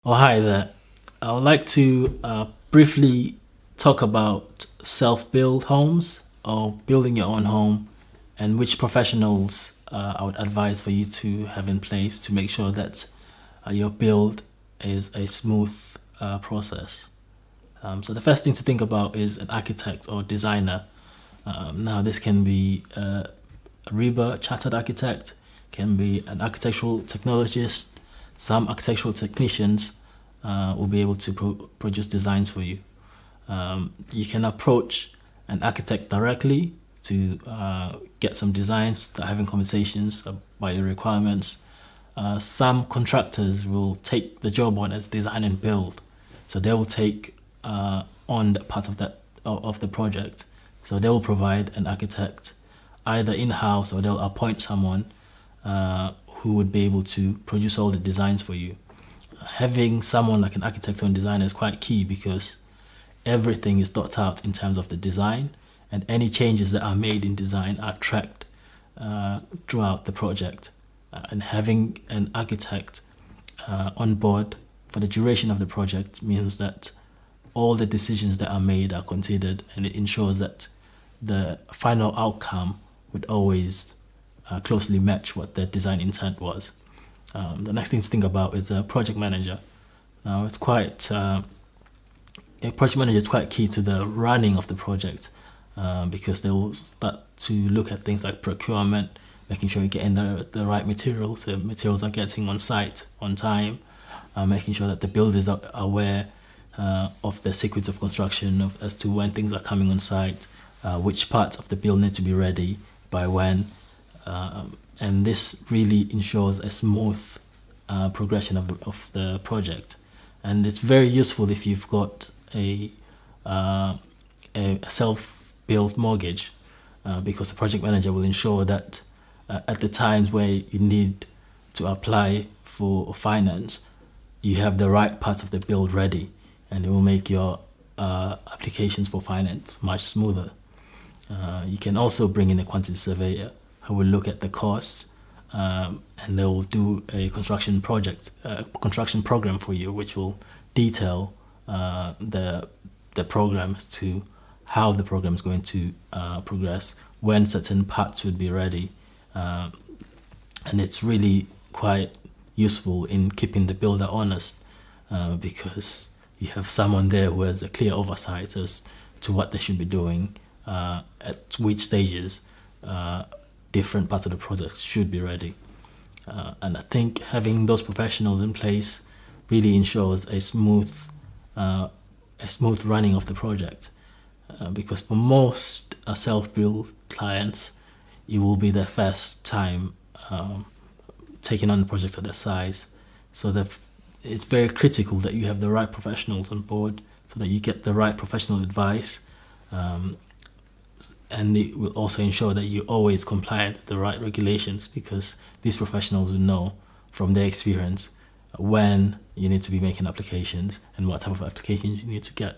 Oh, hi there. I would like to briefly talk about self-build homes or building your own home and which professionals I would advise for you to have in place to make sure that your build is a smooth process. So the first thing to think about is an architect or designer. Now this can be a RIBA chartered architect, can be an architectural technologist. Some architectural technicians will be able to produce designs for you. You can approach an architect directly to get some designs, start having conversations about your requirements. Some contractors will take the job on as design and build, so they will take on that part of the project. So they will provide an architect either in-house or they'll appoint someone who would be able to produce all the designs for you. Having someone like an architect or designer is quite key because everything is thought out in terms of the design, and any changes that are made in design are tracked throughout the project. And having an architect on board for the duration of the project means that all the decisions that are made are considered, and it ensures that the final outcome would always closely match what the design intent was. The next thing to think about is a project manager. Now, a project manager is quite key to the running of the project because they will start to look at things like procurement, making sure you're getting the right materials, the materials are getting on site on time, making sure that the builders are aware of the sequence of construction as to when things are coming on site, which parts of the build need to be ready by when. And this really ensures a smooth progression of the project, and it's very useful if you've got a self-built mortgage because the project manager will ensure that at the times where you need to apply for finance, you have the right parts of the build ready, and it will make your applications for finance much smoother. You can also bring in a quantity surveyor who will look at the costs and they will do a construction program for you, which will detail the program as to how the program is going to progress, when certain parts would be ready, and it's really quite useful in keeping the builder honest because you have someone there who has a clear oversight as to what they should be doing, at which stages different parts of the project should be ready. And I think having those professionals in place really ensures a smooth running of the project. Because for most self-build clients, it will be their first time taking on a project of that size. So it's very critical that you have the right professionals on board so that you get the right professional advice. And it will also ensure that you're always compliant with the right regulations, because these professionals will know from their experience when you need to be making applications and what type of applications you need to get.